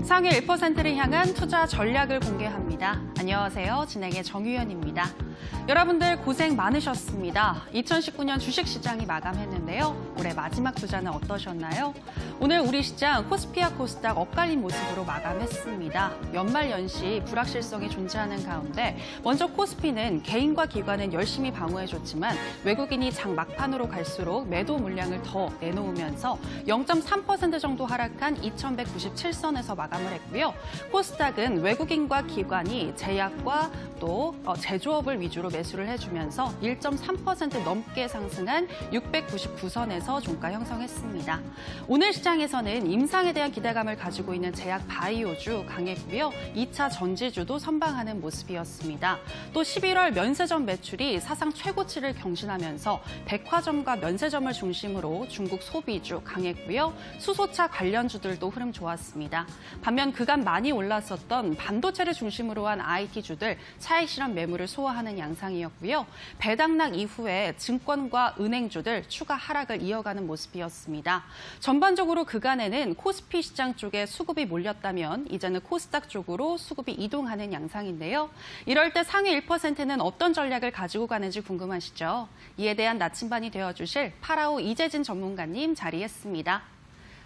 상위 1%를 향한 투자 전략을 공개합니다. 안녕하세요. 진행의 정유연입니다. 여러분들 고생 많으셨습니다. 2019년 주식시장이 마감했는데요. 올해 마지막 투자는 어떠셨나요? 오늘 우리 시장 코스피와 코스닥 엇갈린 모습으로 마감했습니다. 연말연시 불확실성이 존재하는 가운데 먼저 코스피는 개인과 기관은 열심히 방어해줬지만 외국인이 장 막판으로 갈수록 매도 물량을 더 내놓으면서 0.3% 정도 하락한 2197선에서 마감을 했고요. 코스닥은 외국인과 기관이 제약과 또 제조업을 위주로 매수를 해주면서 1.3% 넘게 상승한 699선에서 종가 형성했습니다. 오늘 시장에서는 임상에 대한 기대감을 가지고 있는 제약 바이오주 강했고요. 2차 전지주도 선방하는 모습이었습니다. 또 11월 면세점 매출이 사상 최고치를 경신하면서 백화점과 면세점을 중심으로 중국 소비주 강했고요. 수소차 관련주들도 흐름 좋았습니다. 반면 그간 많이 올랐었던 반도체를 중심으로 한 IT주들 차익 실현 매물을 소화하는 양상이었고요. 배당락 이후에 증권과 은행주들 추가 하락을 이어가는 모습이었습니다. 전반적으로 그간에는 코스피 시장 쪽에 수급이 몰렸다면 이제는 코스닥 쪽으로 수급이 이동하는 양상인데요. 이럴 때 상위 1%는 어떤 전략을 가지고 가는지 궁금하시죠? 이에 대한 나침반이 되어주실 파라오 이재진 전문가님 자리했습니다.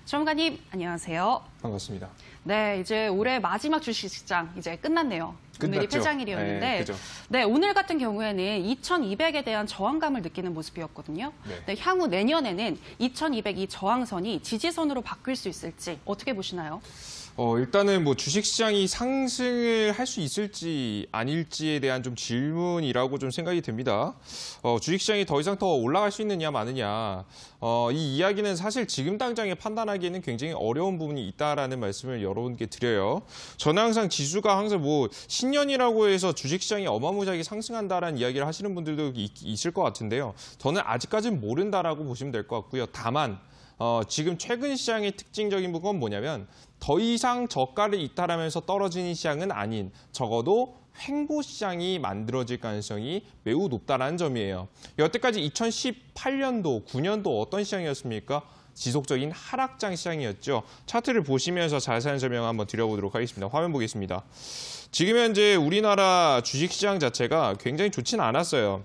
전문가님, 안녕하세요. 반갑습니다. 네, 이제 올해 마지막 주식시장 이제 끝났네요. 오늘이 끝났죠. 폐장일이었는데 그죠. 네, 오늘 같은 경우에는 2200에 대한 저항감을 느끼는 모습이었거든요. 네, 향후 내년에는 2200 이 저항선이 지지선으로 바뀔 수 있을지 어떻게 보시나요? 일단은 뭐 주식시장이 상승을 할 수 있을지 아닐지에 대한 좀 질문이라고 좀 생각이 듭니다. 주식시장이 더 이상 더 올라갈 수 있느냐 마느냐. 이 이야기는 사실 지금 당장에 판단하기에는 굉장히 어려운 부분이 있다라는 말씀을 여러분께 드려요. 저는 항상 지수가 항상 뭐 신년이라고 해서 주식시장이 어마무시하게 상승한다라는 이야기를 하시는 분들도 있을 것 같은데요. 저는 아직까지는 모른다라고 보시면 될 것 같고요. 다만 지금 최근 시장의 특징적인 부분은 뭐냐면 더 이상 저가를 이탈하면서 떨어지는 시장은 아닌 적어도 횡보 시장이 만들어질 가능성이 매우 높다는 점이에요. 여태까지 2018년도, 9년도 어떤 시장이었습니까? 지속적인 하락장 시장이었죠. 차트를 보시면서 자세한 설명 한번 드려보도록 하겠습니다. 화면 보겠습니다. 지금 현재 우리나라 주식시장 자체가 굉장히 좋지는 않았어요.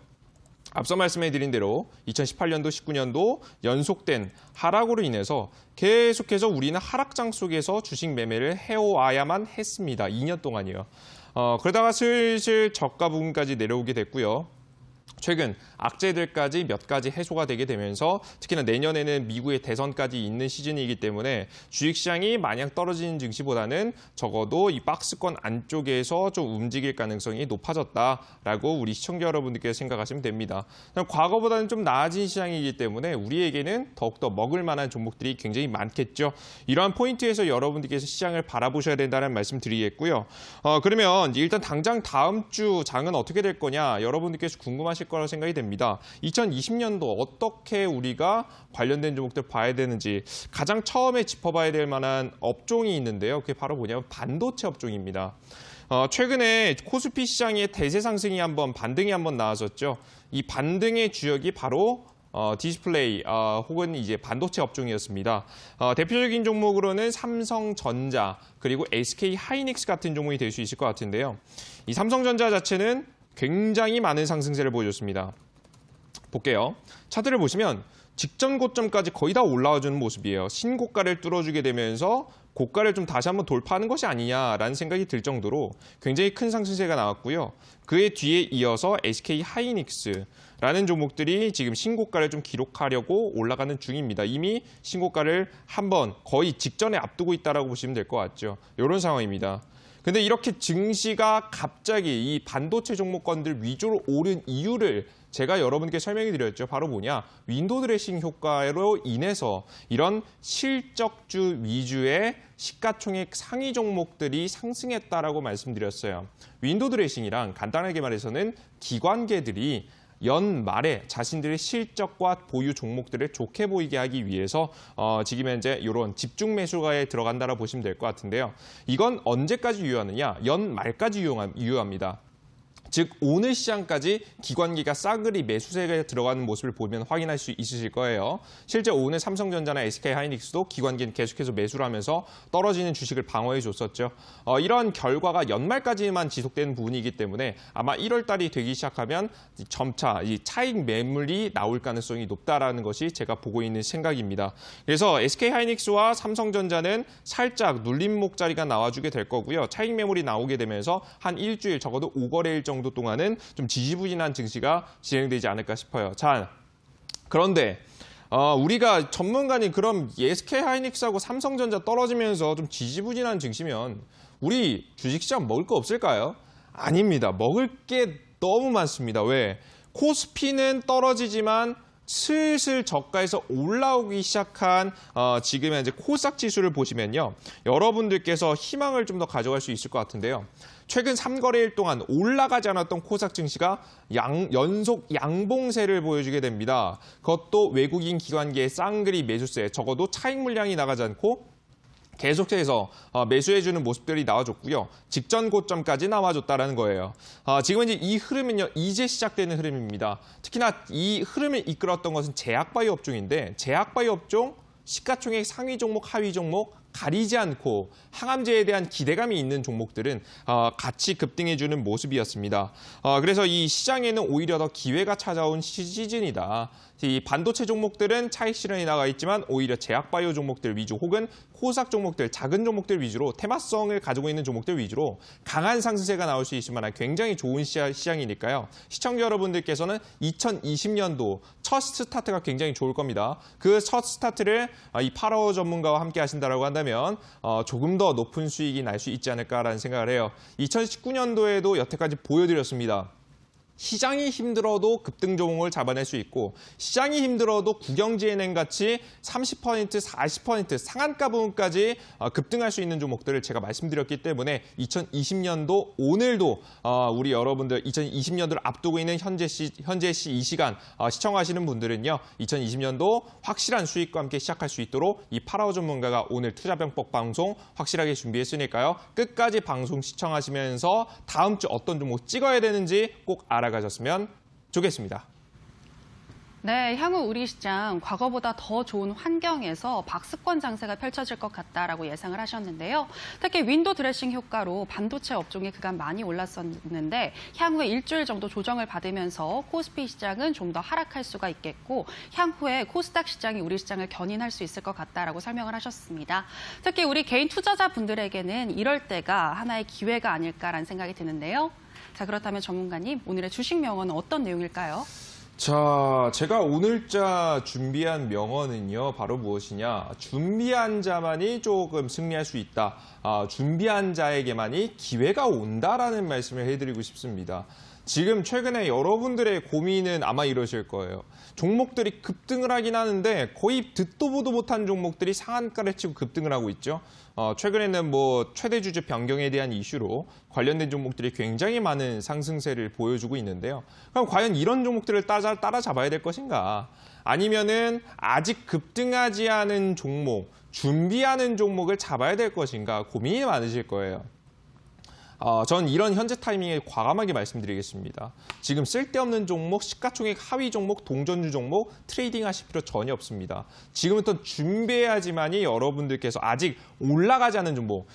앞서 말씀해드린 대로 2018년도, 19년도 연속된 하락으로 인해서 계속해서 우리는 하락장 속에서 주식 매매를 해와야만 했습니다. 2년 동안이요. 그러다가 슬슬 저가 부분까지 내려오게 됐고요. 최근 악재들까지 몇 가지 해소가 되게 되면서 특히나 내년에는 미국의 대선까지 있는 시즌이기 때문에 주식시장이 마냥 떨어지는 증시보다는 적어도 이 박스권 안쪽에서 좀 움직일 가능성이 높아졌다라고 우리 시청자 여러분들께서 생각하시면 됩니다. 과거보다는 좀 나아진 시장이기 때문에 우리에게는 더욱더 먹을 만한 종목들이 굉장히 많겠죠. 이러한 포인트에서 여러분들께서 시장을 바라보셔야 된다는 말씀 드리겠고요. 그러면 일단 당장 다음 주 장은 어떻게 될 거냐 여러분들께서 궁금하실 거라고 생각이 됩니다. 2020년도 어떻게 우리가 관련된 종목들 봐야 되는지 가장 처음에 짚어봐야 될 만한 업종이 있는데요. 그게 바로 뭐냐면 반도체 업종입니다. 최근에 코스피 시장의 대세 상승이 반등이 한번 나왔었죠. 이 반등의 주역이 바로 디스플레이 혹은 이제 반도체 업종이었습니다. 대표적인 종목으로는 삼성전자 그리고 SK 하이닉스 같은 종목이 될 수 있을 것 같은데요. 이 삼성전자 자체는 굉장히 많은 상승세를 보여줬습니다. 볼게요. 차트를 보시면 직전 고점까지 거의 다 올라와주는 모습이에요. 신고가를 뚫어주게 되면서 고가를 좀 다시 한번 돌파하는 것이 아니냐라는 생각이 들 정도로 굉장히 큰 상승세가 나왔고요. 그에 뒤에 이어서 SK 하이닉스라는 종목들이 지금 신고가를 좀 기록하려고 올라가는 중입니다. 이미 신고가를 한번 거의 직전에 앞두고 있다라고 보시면 될 것 같죠. 이런 상황입니다. 근데 이렇게 증시가 갑자기 이 반도체 종목권들 위주로 오른 이유를 제가 여러분께 설명해 드렸죠. 바로 뭐냐? 윈도우 드레싱 효과로 인해서 이런 실적주 위주의 시가총액 상위 종목들이 상승했다라고 말씀드렸어요. 윈도우 드레싱이란 간단하게 말해서는 기관계들이 연말에 자신들의 실적과 보유 종목들을 좋게 보이게 하기 위해서 지금 현재 이런 집중 매수가에 들어간다라고 보시면 될 것 같은데요. 이건 언제까지 유효하느냐? 연말까지 유효합니다. 즉 오늘 시장까지 기관기가 싸그리 매수세가 들어가는 모습을 보면 확인할 수 있으실 거예요. 실제 오늘 삼성전자나 SK하이닉스도 기관기는 계속해서 매수를 하면서 떨어지는 주식을 방어해 줬었죠. 이런 결과가 연말까지만 지속되는 부분이기 때문에 아마 1월 달이 되기 시작하면 점차 이 차익 매물이 나올 가능성이 높다라는 것이 제가 보고 있는 생각입니다. 그래서 SK하이닉스와 삼성전자는 살짝 눌림목 자리가 나와주게 될 거고요. 차익 매물이 나오게 되면서 한 일주일 적어도 5거래일 정도 동안은 좀 지지부진한 증시가 진행되지 않을까 싶어요. 자, 그런데 우리가 전문가님 그럼 SK하이닉스하고 삼성전자 떨어지면서 좀 지지부진한 증시면 우리 주식시장 먹을 거 없을까요? 아닙니다. 먹을 게 너무 많습니다. 왜? 코스피는 떨어지지만 슬슬 저가에서 올라오기 시작한 지금의 이제 코스닥 지수를 보시면요. 여러분들께서 희망을 좀 더 가져갈 수 있을 것 같은데요. 최근 3거래일 동안 올라가지 않았던 코스닥 증시가 연속 양봉세를 보여주게 됩니다. 그것도 외국인 기관계의 쌍그리 매수세, 적어도 차익 물량이 나가지 않고 계속해서 매수해주는 모습들이 나와줬고요. 직전 고점까지 나와줬다는 거예요. 지금은 이제 이 흐름은요, 이제 시작되는 흐름입니다. 특히나 이 흐름을 이끌었던 것은 제약바이오 업종인데 제약바이오 업종 시가총액 상위 종목, 하위 종목 가리지 않고 항암제에 대한 기대감이 있는 종목들은 같이 급등해주는 모습이었습니다. 그래서 이 시장에는 오히려 더 기회가 찾아온 시즌이다. 이 반도체 종목들은 차익 실현이 나가 있지만 오히려 제약바이오 종목들 위주 혹은 코스닥 종목들, 작은 종목들 위주로 테마성을 가지고 있는 종목들 위주로 강한 상승세가 나올 수 있을 만한 굉장히 좋은 시장이니까요. 시청자 여러분들께서는 2020년도 첫 스타트가 굉장히 좋을 겁니다. 그 첫 스타트를 이 파라오 전문가와 함께 하신다고 한다면 조금 더 높은 수익이 날 수 있지 않을까라는 생각을 해요. 2019년도에도 여태까지 보여드렸습니다. 시장이 힘들어도 급등 종목을 잡아낼 수 있고 시장이 힘들어도 국영지은행 같이 30%, 40% 상한가 부분까지 급등할 수 있는 종목들을 제가 말씀드렸기 때문에 2020년도 오늘도 우리 여러분들 2020년도를 앞두고 있는 현재 시 이 시간 시청하시는 분들은요. 2020년도 확실한 수익과 함께 시작할 수 있도록 이 파라오 전문가가 오늘 투자병법 방송 확실하게 준비했으니까요. 끝까지 방송 시청하시면서 다음 주 어떤 종목 찍어야 되는지 꼭 알아가셨으면 좋겠습니다. 네, 향후 우리 시장 과거보다 더 좋은 환경에서 박스권 장세가 펼쳐질 것 같다라고 예상을 하셨는데요. 특히 윈도 드레싱 효과로 반도체 업종이 그간 많이 올랐었는데 향후에 일주일 정도 조정을 받으면서 코스피 시장은 좀 더 하락할 수가 있겠고 향후에 코스닥 시장이 우리 시장을 견인할 수 있을 것 같다라고 설명을 하셨습니다. 특히 우리 개인 투자자분들에게는 이럴 때가 하나의 기회가 아닐까라는 생각이 드는데요. 자, 그렇다면 전문가님, 오늘의 주식 명언은 어떤 내용일까요? 자, 제가 오늘자 준비한 명언은요, 바로 무엇이냐. 준비한 자만이 조금 승리할 수 있다. 준비한 자에게만이 기회가 온다라는 말씀을 해드리고 싶습니다. 지금 최근에 여러분들의 고민은 아마 이러실 거예요. 종목들이 급등을 하긴 하는데 거의 듣도 보도 못한 종목들이 상한가를 치고 급등을 하고 있죠. 최근에는 뭐 최대 주주 변경에 대한 이슈로 관련된 종목들이 굉장히 많은 상승세를 보여주고 있는데요. 그럼 과연 이런 종목들을 따라잡아야 될 것인가? 아니면은 아직 급등하지 않은 종목, 준비하는 종목을 잡아야 될 것인가 고민이 많으실 거예요. 전 이런 현재 타이밍에 과감하게 말씀드리겠습니다. 지금 쓸데없는 종목, 시가총액 하위 종목, 동전주 종목 트레이딩 하실 필요 전혀 없습니다. 지금부터 준비해야지만이 여러분들께서 아직 올라가지 않은 종목,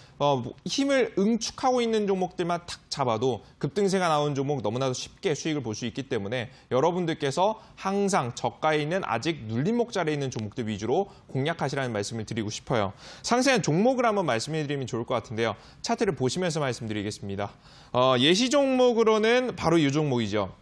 힘을 응축하고 있는 종목들만 탁 잡아도 급등세가 나온 종목 너무나도 쉽게 수익을 볼 수 있기 때문에 여러분들께서 항상 저가에 있는 아직 눌림목 자리에 있는 종목들 위주로 공략하시라는 말씀을 드리고 싶어요. 상세한 종목을 한번 말씀해 드리면 좋을 것 같은데요. 차트를 보시면서 말씀드리겠습니다. 예시 종목으로는 바로 이 종목이죠.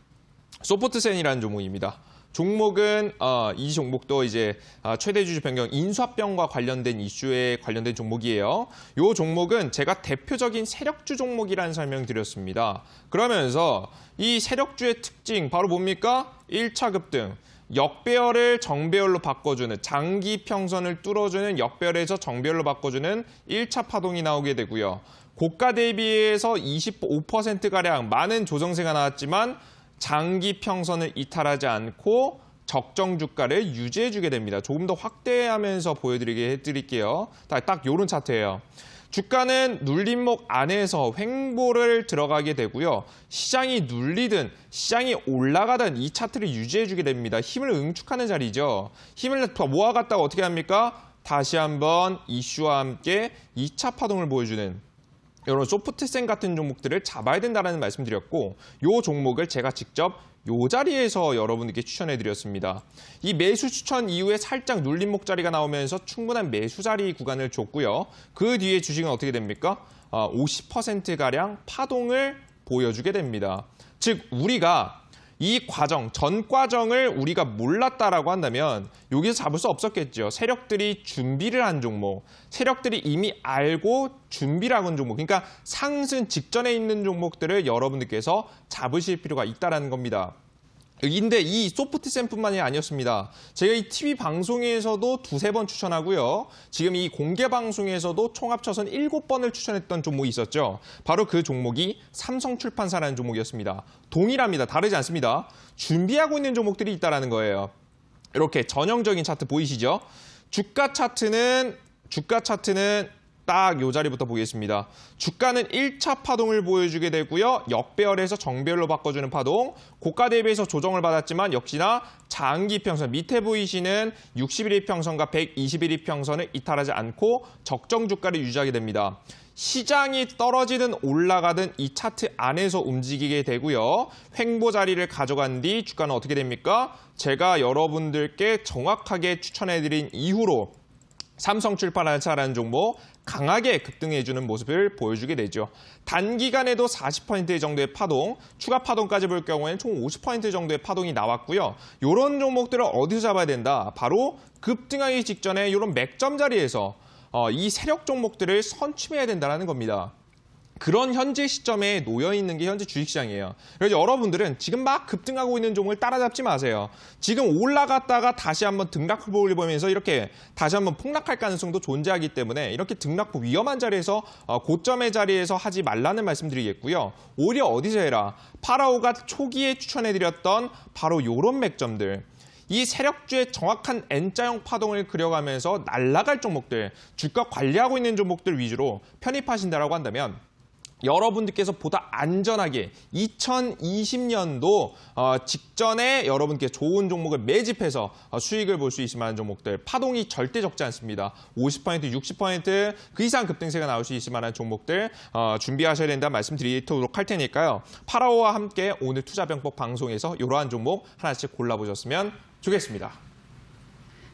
소프트센이라는 종목입니다. 종목은 이 종목도 이제 최대 주주 변경 인수합병과 관련된 이슈에 관련된 종목이에요. 이 종목은 제가 대표적인 세력주 종목이라는 설명 드렸습니다. 그러면서 이 세력주의 특징 바로 뭡니까? 1차 급등. 역배열을 정배열로 바꿔주는 장기 평선을 뚫어주는 역배열에서 정배열로 바꿔주는 1차 파동이 나오게 되고요. 고가 대비해서 25%가량 많은 조정세가 나왔지만 장기 평선을 이탈하지 않고 적정 주가를 유지해주게 됩니다. 조금 더 확대하면서 보여드리게 해드릴게요. 딱 이런 차트예요. 주가는 눌림목 안에서 횡보를 들어가게 되고요. 시장이 눌리든 시장이 올라가든 이 차트를 유지해주게 됩니다. 힘을 응축하는 자리죠. 힘을 더 모아갔다가 어떻게 합니까? 다시 한번 이슈와 함께 2차 파동을 보여주는 이런 소프트센 같은 종목들을 잡아야 된다는 말씀드렸고 이 종목을 제가 직접 이 자리에서 여러분들께 추천해드렸습니다. 이 매수 추천 이후에 살짝 눌림목 자리가 나오면서 충분한 매수 자리 구간을 줬고요. 그 뒤에 주식은 어떻게 됩니까? 50%가량 파동을 보여주게 됩니다. 즉 우리가 이 과정, 전 과정을 우리가 몰랐다라고 한다면 여기서 잡을 수 없었겠죠. 세력들이 준비를 한 종목, 세력들이 이미 알고 준비를 한 종목, 그러니까 상승 직전에 있는 종목들을 여러분들께서 잡으실 필요가 있다는 겁니다. 근데 이 소프트센뿐만이 아니었습니다. 제가 이 TV 방송에서도 두세 번 추천하고요. 지금 이 공개 방송에서도 총 합쳐서는 7번을 추천했던 종목이 있었죠. 바로 그 종목이 삼성출판사라는 종목이었습니다. 동일합니다. 다르지 않습니다. 준비하고 있는 종목들이 있다는 거예요. 이렇게 전형적인 차트 보이시죠? 주가 차트는 딱 이 자리부터 보겠습니다. 주가는 1차 파동을 보여주게 되고요. 역배열에서 정배열로 바꿔주는 파동. 고가 대비해서 조정을 받았지만 역시나 장기 평선, 밑에 보이시는 60일 이평선과 121일 평선을 이탈하지 않고 적정 주가를 유지하게 됩니다. 시장이 떨어지든 올라가든 이 차트 안에서 움직이게 되고요. 횡보 자리를 가져간 뒤 주가는 어떻게 됩니까? 제가 여러분들께 정확하게 추천해드린 이후로 삼성출판사라는 종목 강하게 급등해주는 모습을 보여주게 되죠. 단기간에도 40% 정도의 파동, 추가 파동까지 볼 경우에는 총 50% 정도의 파동이 나왔고요. 이런 종목들을 어디서 잡아야 된다? 바로 급등하기 직전에 이런 맥점 자리에서 이 세력 종목들을 선취해야 된다는 겁니다. 그런 현재 시점에 놓여 있는 게 현재 주식시장이에요. 그래서 여러분들은 지금 막 급등하고 있는 종목을 따라잡지 마세요. 지금 올라갔다가 다시 한번 등락폭을 보면서 이렇게 다시 한번 폭락할 가능성도 존재하기 때문에 이렇게 등락폭 위험한 자리에서 고점의 자리에서 하지 말라는 말씀드리겠고요. 오히려 어디서 해라. 파라오가 초기에 추천해드렸던 바로 이런 맥점들. 이 세력주의 정확한 N자형 파동을 그려가면서 날아갈 종목들, 주가 관리하고 있는 종목들 위주로 편입하신다고 한다면 여러분들께서 보다 안전하게 2020년도 직전에 여러분께 좋은 종목을 매집해서 수익을 볼 수 있을 만한 종목들, 파동이 절대 적지 않습니다. 50%, 60% 그 이상 급등세가 나올 수 있을 만한 종목들 준비하셔야 된다 말씀드리도록 할 테니까요. 파라오와 함께 오늘 투자병법 방송에서 이러한 종목 하나씩 골라보셨으면 좋겠습니다.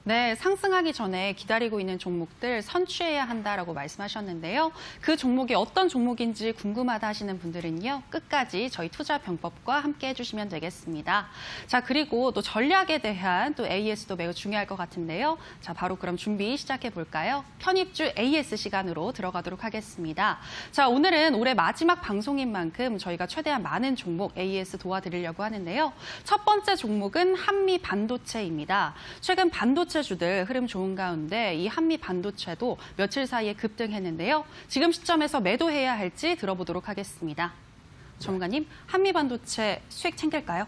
네, 상승하기 전에 기다리고 있는 종목들 선취해야 한다라고 말씀하셨는데요. 그 종목이 어떤 종목인지 궁금하다 하시는 분들은요. 끝까지 저희 투자병법과 함께 해주시면 되겠습니다. 자, 그리고 또 전략에 대한 또 AS도 매우 중요할 것 같은데요. 자, 바로 그럼 준비 시작해 볼까요? 편입주 AS 시간으로 들어가도록 하겠습니다. 자, 오늘은 올해 마지막 방송인 만큼 저희가 최대한 많은 종목 AS 도와드리려고 하는데요. 첫 번째 종목은 한미 반도체입니다. 최근 반도체 주들 흐름 좋은 가운데 이 한미 반도체도 며칠 사이에 급등했는데요. 지금 시점에서 매도해야 할지 들어보도록 하겠습니다. 전문가님, 한미 반도체 수익 챙길까요?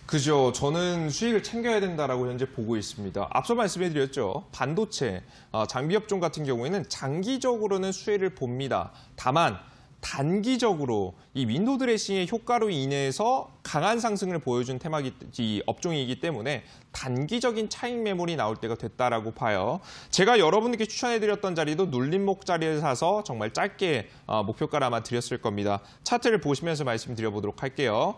그죠. 저는 수익을 챙겨야 된다라고 현재 보고 있습니다. 앞서 말씀해드렸죠. 반도체, 장비업종 같은 경우에는 장기적으로는 수혜를 봅니다. 다만 단기적으로 이 윈도우 드레싱의 효과로 인해서 강한 상승을 보여준 업종이기 때문에 단기적인 차익 매물이 나올 때가 됐다라고 봐요. 제가 여러분들께 추천해드렸던 자리도 눌림목 자리를 사서 정말 짧게 목표가를 아마 드렸을 겁니다. 차트를 보시면서 말씀드려보도록 할게요.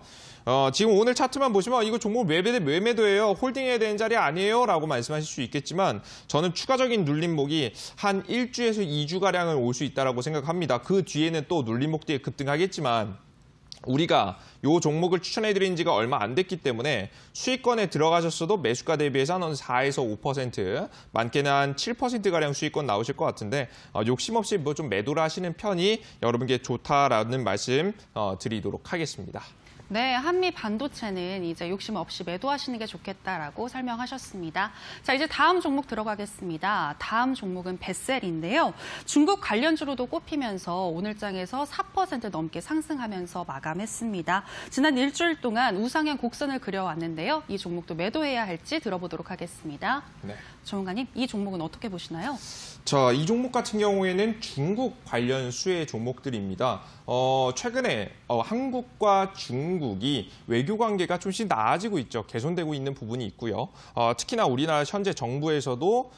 지금 오늘 차트만 보시면 이거 종목 왜 매도해요? 홀딩해야 되는 자리 아니에요? 라고 말씀하실 수 있겠지만 저는 추가적인 눌림목이 한 1주에서 2주가량은 올 수 있다고 생각합니다. 그 뒤에는 또 눌림목 뒤에 급등하겠지만 우리가 이 종목을 추천해드린 지가 얼마 안 됐기 때문에 수익권에 들어가셨어도 매수가 대비해서 한 4에서 5%, 많게는 한 7%가량 수익권 나오실 것 같은데 욕심 없이 뭐 좀 매도를 하시는 편이 여러분께 좋다라는 말씀 드리도록 하겠습니다. 네, 한미 반도체는 이제 욕심 없이 매도하시는 게 좋겠다라고 설명하셨습니다. 자, 이제 다음 종목 들어가겠습니다. 다음 종목은 베셀인데요. 중국 관련주로도 꼽히면서 오늘장에서 4% 넘게 상승하면서 마감했습니다. 지난 일주일 동안 우상향 곡선을 그려왔는데요. 이 종목도 매도해야 할지 들어보도록 하겠습니다. 네. 전문가님, 이 종목은 어떻게 보시나요? 자, 이 종목 같은 경우에는 중국 관련 수혜 종목들입니다. 최근에 한국과 중국이 외교 관계가 조금씩 나아지고 있죠. 개선되고 있는 부분이 있고요. 특히나 우리나라 현재 정부에서도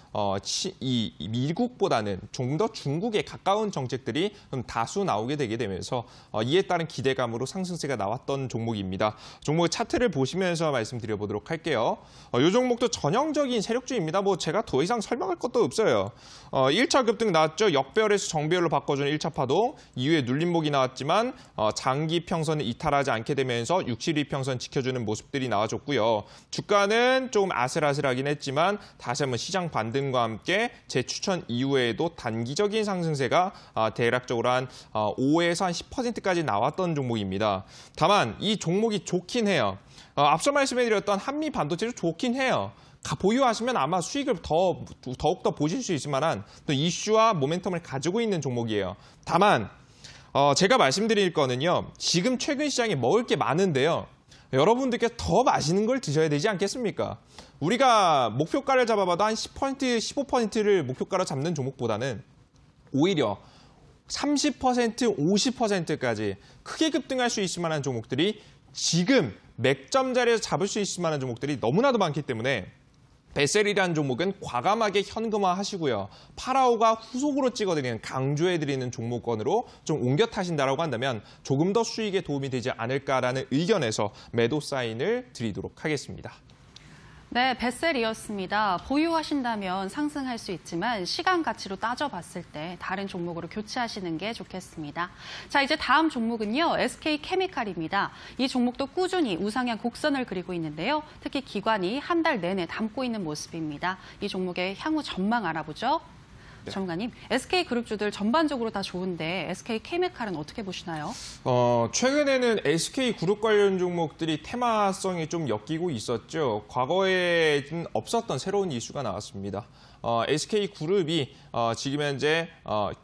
이 미국보다는 좀 더 중국에 가까운 정책들이 좀 다수 나오게 되게 되면서 이에 따른 기대감으로 상승세가 나왔던 종목입니다. 종목의 차트를 보시면서 말씀드려보도록 할게요. 이 종목도 전형적인 세력주입니다. 뭐 제가 더 이상 설명할 것도 없어요. 1차 급등 나왔죠. 역배열에서 정배열로 바꿔주는 1차 파동. 이후에 눌림목이 나왔지만 장기 평선을 이탈하지 않게 되면서 62평선 지켜주는 모습들이 나와줬고요. 주가는 조금 아슬아슬하긴 했지만 다시 한번 시장 반등과 함께 제 추천 이후에도 단기적인 상승세가 대략적으로 한 5에서 한 10%까지 나왔던 종목입니다. 다만 이 종목이 좋긴 해요. 앞서 말씀해드렸던 한미 반도체도 좋긴 해요. 보유하시면 아마 수익을 더욱더 보실 수 있을 만한 또 이슈와 모멘텀을 가지고 있는 종목이에요. 다만 제가 말씀드릴 거는요. 지금 최근 시장에 먹을 게 많은데요. 여러분들께 더 맛있는 걸 드셔야 되지 않겠습니까? 우리가 목표가를 잡아봐도 한 10%, 15%를 목표가로 잡는 종목보다는 오히려 30%, 50%까지 크게 급등할 수 있을 만한 종목들이 지금 맥점 자리에서 잡을 수 있을 만한 종목들이 너무나도 많기 때문에 베셀이라는 종목은 과감하게 현금화하시고요. 파라오가 후속으로 찍어드리는 강조해드리는 종목권으로 좀 옮겨 타신다라고 한다면 조금 더 수익에 도움이 되지 않을까라는 의견에서 매도 사인을 드리도록 하겠습니다. 네, 베셀이었습니다. 보유하신다면 상승할 수 있지만 시간 가치로 따져봤을 때 다른 종목으로 교체하시는 게 좋겠습니다. 자, 이제 다음 종목은요. SK케미칼입니다. 이 종목도 꾸준히 우상향 곡선을 그리고 있는데요. 특히 기관이 한 달 내내 담고 있는 모습입니다. 이 종목의 향후 전망 알아보죠. 네. 전문가님, SK그룹주들 전반적으로 다 좋은데 SK케미칼은 어떻게 보시나요? 최근에는 SK그룹 관련 종목들이 테마성이 좀 엮이고 있었죠. 과거에는 없었던 새로운 이슈가 나왔습니다. SK그룹이 지금 현재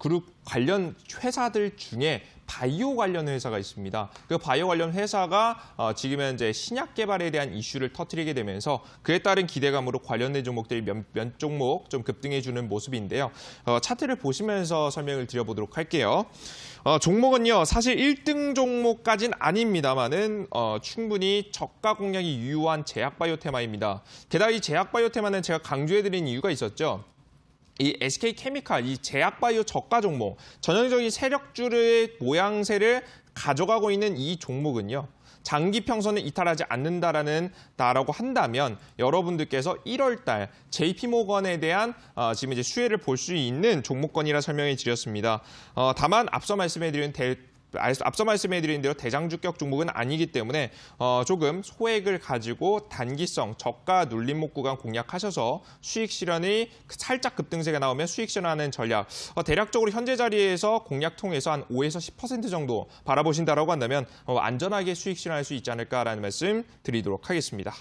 그룹 관련 회사들 중에 바이오 관련 회사가 있습니다. 그 바이오 관련 회사가 지금 현재 신약 개발에 대한 이슈를 터뜨리게 되면서 그에 따른 기대감으로 관련된 종목들이 몇 종목 좀 급등해주는 모습인데요. 차트를 보시면서 설명을 드려보도록 할게요. 종목은요, 사실 1등 종목까지는 아닙니다만은 충분히 저가 공략이 유효한 제약바이오 테마입니다. 게다가 이 제약바이오 테마는 제가 강조해드린 이유가 있었죠. 이 SK케미칼, 이 제약바이오 저가 종목, 전형적인 세력주의 모양새를 가져가고 있는 이 종목은요. 장기 평선을 이탈하지 않는다라고 한다면 여러분들께서 1월 달 JP모건에 대한 지금 이제 수혜를 볼 수 있는 종목권이라 설명해 드렸습니다. 다만 앞서 말씀해드린 대로 대장주격 종목은 아니기 때문에 조금 소액을 가지고 단기성 저가 눌림목 구간 공략하셔서 수익 실현이 살짝 급등세가 나오면 수익 실현하는 전략 대략적으로 현재 자리에서 공략 통해서 한 5에서 10% 정도 바라보신다라고 한다면 안전하게 수익 실현할 수 있지 않을까라는 말씀 드리도록 하겠습니다.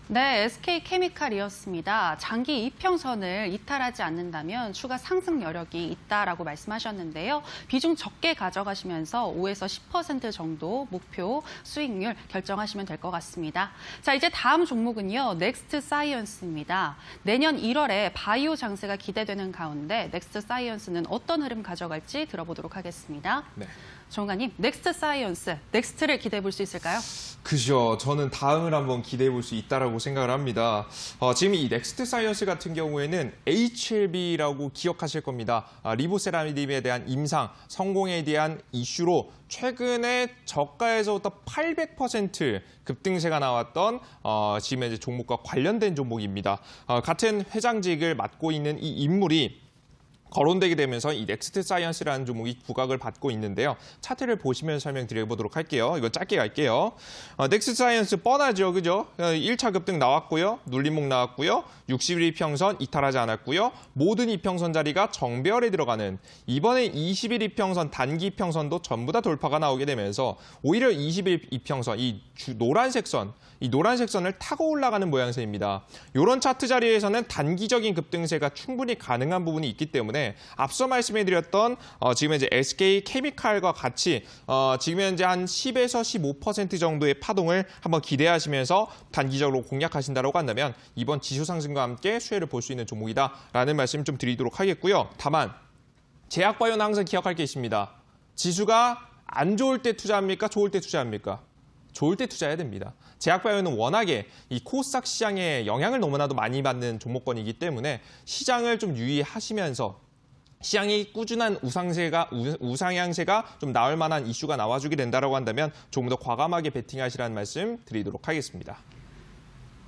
네, SK케미칼이었습니다. 장기 이평선을 이탈하지 않는다면 추가 상승 여력이 있다라고 말씀하셨는데요. 비중 적게 가져가시면서 5에서 10% 정도 목표 수익률 결정하시면 될 것 같습니다. 자, 이제 다음 종목은요. 넥스트 사이언스입니다. 내년 1월에 바이오 장세가 기대되는 가운데 넥스트 사이언스는 어떤 흐름 가져갈지 들어보도록 하겠습니다. 네. 전문가님, 넥스트 사이언스, 넥스트를 기대해 볼 수 있을까요? 그죠. 저는 다음을 한번 기대해 볼 수 있다라고 생각을 합니다. 지금 이 넥스트 사이언스 같은 경우에는 HLB라고 기억하실 겁니다. 리보세라믹에 대한 임상, 성공에 대한 이슈로 최근에 저가에서부터 800% 급등세가 나왔던 지금 이제 종목과 관련된 종목입니다. 같은 회장직을 맡고 있는 이 인물이 거론되게 되면서 이 넥스트 사이언스라는 종목이 부각을 받고 있는데요. 차트를 보시면서 설명드려보도록 할게요. 이거 짧게 갈게요. 넥스트 사이언스 뻔하죠, 그죠? 1차 급등 나왔고요. 눌림목 나왔고요. 61평선 이탈하지 않았고요. 모든 이평선 자리가 정배열에 들어가는 이번에 21이평선 단기 이평선도 전부 다 돌파가 나오게 되면서 오히려 21이평선, 이 노란색 선, 이 노란색 선을 타고 올라가는 모양새입니다. 이런 차트 자리에서는 단기적인 급등세가 충분히 가능한 부분이 있기 때문에 때문에 앞서 말씀해드렸던 지금 현재 SK 케미칼과 같이 지금 현재 한 10에서 15% 정도의 파동을 한번 기대하시면서 단기적으로 공략하신다고 한다면 이번 지수 상승과 함께 수혜를 볼 수 있는 종목이다라는 말씀 좀 드리도록 하겠고요. 다만 제약바이오는 항상 기억할 게 있습니다. 지수가 안 좋을 때 투자합니까? 좋을 때 투자합니까? 좋을 때 투자해야 됩니다. 제약바이오는 워낙에 이 코스닥 시장에 영향을 너무나도 많이 받는 종목권이기 때문에 시장을 좀 유의하시면서 시장이 꾸준한 우상향세가 좀 나올 만한 이슈가 나와주게 된다고 한다면 조금 더 과감하게 베팅하시라는 말씀 드리도록 하겠습니다.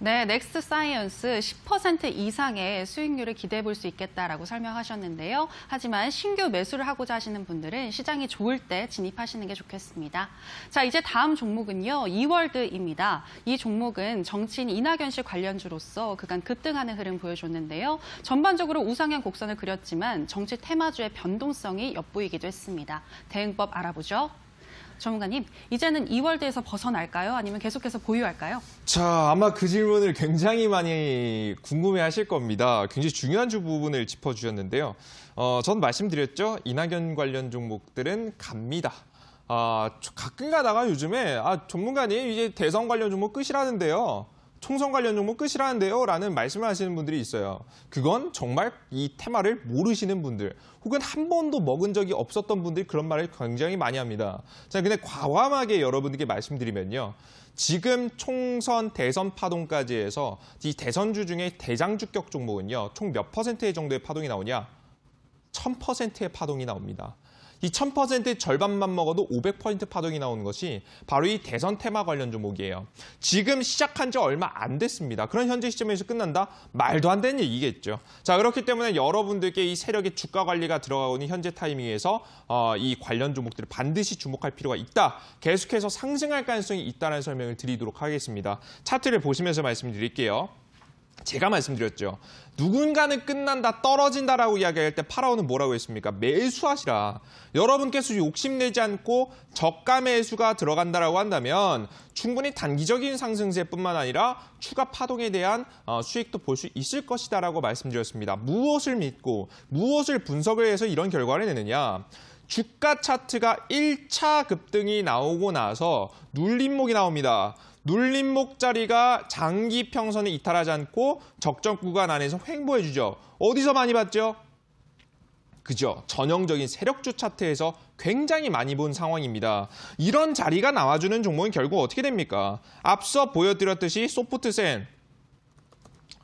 네, 넥스트 사이언스 10% 이상의 수익률을 기대해 볼 수 있겠다라고 설명하셨는데요. 하지만 신규 매수를 하고자 하시는 분들은 시장이 좋을 때 진입하시는 게 좋겠습니다. 자, 이제 다음 종목은요. 이월드입니다. 이 종목은 정치인 이낙연 씨 관련주로서 그간 급등하는 흐름 보여줬는데요. 전반적으로 우상향 곡선을 그렸지만 정치 테마주의 변동성이 엿보이기도 했습니다. 대응법 알아보죠. 전문가님, 이제는 이월드에서 벗어날까요? 아니면 계속해서 보유할까요? 자, 아마 그 질문을 굉장히 많이 궁금해하실 겁니다. 굉장히 중요한 부분을 짚어주셨는데요. 전 말씀드렸죠. 이낙연 관련 종목들은 갑니다. 가끔 가다가 요즘에 전문가님 이제 대선 관련 종목 끝이라는데요. 총선 관련 종목 끝이라는데요. 라는 말씀을 하시는 분들이 있어요. 그건 정말 이 테마를 모르시는 분들 혹은 한 번도 먹은 적이 없었던 분들이 그런 말을 굉장히 많이 합니다. 자, 근데 과감하게 여러분들께 말씀드리면요. 지금 총선, 대선 파동까지 해서 이 대선주 중에 대장주격 종목은요. 총 몇 퍼센트 정도의 파동이 나오냐? 1000%의 파동이 나옵니다. 이 1000%의 절반만 먹어도 500% 파동이 나오는 것이 바로 이 대선 테마 관련 종목이에요. 지금 시작한 지 얼마 안 됐습니다. 그런 현재 시점에서 끝난다? 말도 안 되는 얘기겠죠. 자, 그렇기 때문에 여러분들께 이 세력의 주가 관리가 들어가고 있는 현재 타이밍에서 이 관련 종목들을 반드시 주목할 필요가 있다. 계속해서 상승할 가능성이 있다는 설명을 드리도록 하겠습니다. 차트를 보시면서 말씀드릴게요. 제가 말씀드렸죠. 누군가는 끝난다, 떨어진다라고 이야기할 때 파라오는 뭐라고 했습니까? 매수하시라. 여러분께서 욕심내지 않고 저가 매수가 들어간다라고 한다면 충분히 단기적인 상승세뿐만 아니라 추가 파동에 대한 수익도 볼 수 있을 것이다라고 말씀드렸습니다. 무엇을 믿고 무엇을 분석을 해서 이런 결과를 내느냐? 주가 차트가 1차 급등이 나오고 나서 눌림목이 나옵니다. 눌림목 자리가 장기 평선을 이탈하지 않고 적정 구간 안에서 횡보해주죠. 어디서 많이 봤죠? 그죠? 전형적인 세력주 차트에서 굉장히 많이 본 상황입니다. 이런 자리가 나와주는 종목은 결국 어떻게 됩니까? 앞서 보여드렸듯이 소프트센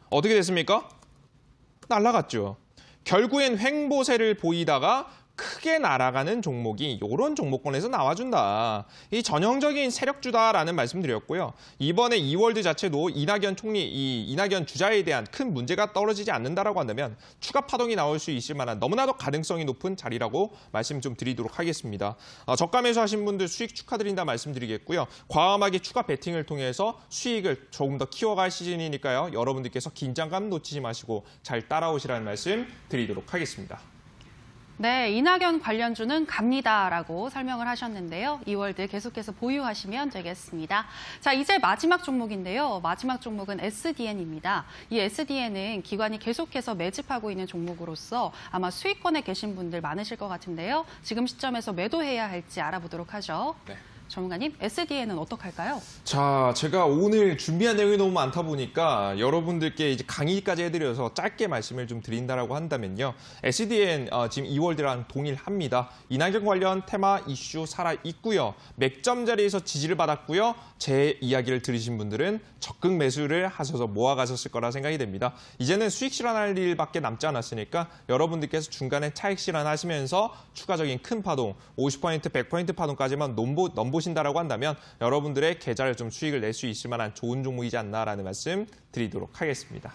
어떻게 됐습니까? 날아갔죠. 결국엔 횡보세를 보이다가 크게 날아가는 종목이 이런 종목권에서 나와준다. 이 전형적인 세력주다라는 말씀드렸고요. 이번에 이월드 자체도 이낙연 총리, 이 이낙연 주자에 대한 큰 문제가 떨어지지 않는다라고 한다면 추가 파동이 나올 수 있을 만한 너무나도 가능성이 높은 자리라고 말씀 좀 드리도록 하겠습니다. 저가 매수하신 분들 수익 축하드린다 말씀드리겠고요. 과감하게 추가 베팅을 통해서 수익을 조금 더 키워갈 시즌이니까요. 여러분들께서 긴장감 놓치지 마시고 잘 따라오시라는 말씀 드리도록 하겠습니다. 네, 이낙연 관련주는 갑니다라고 설명을 하셨는데요. 이월드 계속해서 보유하시면 되겠습니다. 자, 이제 마지막 종목인데요. 마지막 종목은 SDN입니다. 이 SDN은 기관이 계속해서 매집하고 있는 종목으로서 아마 수익권에 계신 분들 많으실 것 같은데요. 지금 시점에서 매도해야 할지 알아보도록 하죠. 네. 전문가님, SDN은 어떡할까요? 자, 제가 오늘 준비한 내용이 너무 많다 보니까 여러분들께 이제 강의까지 해드려서 짧게 말씀을 좀 드린다라고 한다면요. SDN 지금 이월드랑 동일합니다. 이낙연 관련 테마 이슈 살아있고요. 맥점 자리에서 지지를 받았고요. 제 이야기를 들으신 분들은 적극 매수를 하셔서 모아가셨을 거라 생각이 됩니다. 이제는 수익 실현할 일밖에 남지 않았으니까 여러분들께서 중간에 차익 실현하시면서 추가적인 큰 파동, 50%, 100% 파동까지만 넘보신다라고 한다면 여러분들의 계좌를 좀 수익을 낼 수 있을 만한 좋은 종목이지 않나라는 말씀 드리도록 하겠습니다.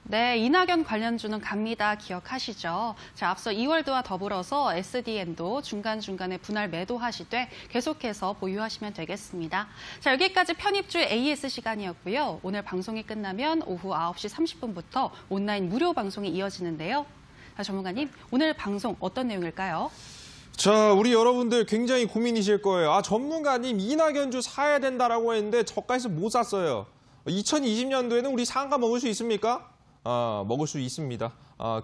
네, 이낙연 관련주는 갑니다. 기억하시죠? 자, 앞서 이월드와 더불어서 SDN도 중간중간에 분할 매도하시되 계속해서 보유하시면 되겠습니다. 자, 여기까지 편입주의 AS 시간이었고요. 오늘 방송이 끝나면 오후 9시 30분부터 온라인 무료 방송이 이어지는데요. 자, 전문가님, 오늘 방송 어떤 내용일까요? 자, 우리 여러분들 굉장히 고민이실 거예요. 전문가님 이낙연주 사야 된다라고 했는데 저가에서 못 샀어요. 2020년도에는 우리 상가 먹을 수 있습니까? 먹을 수 있습니다.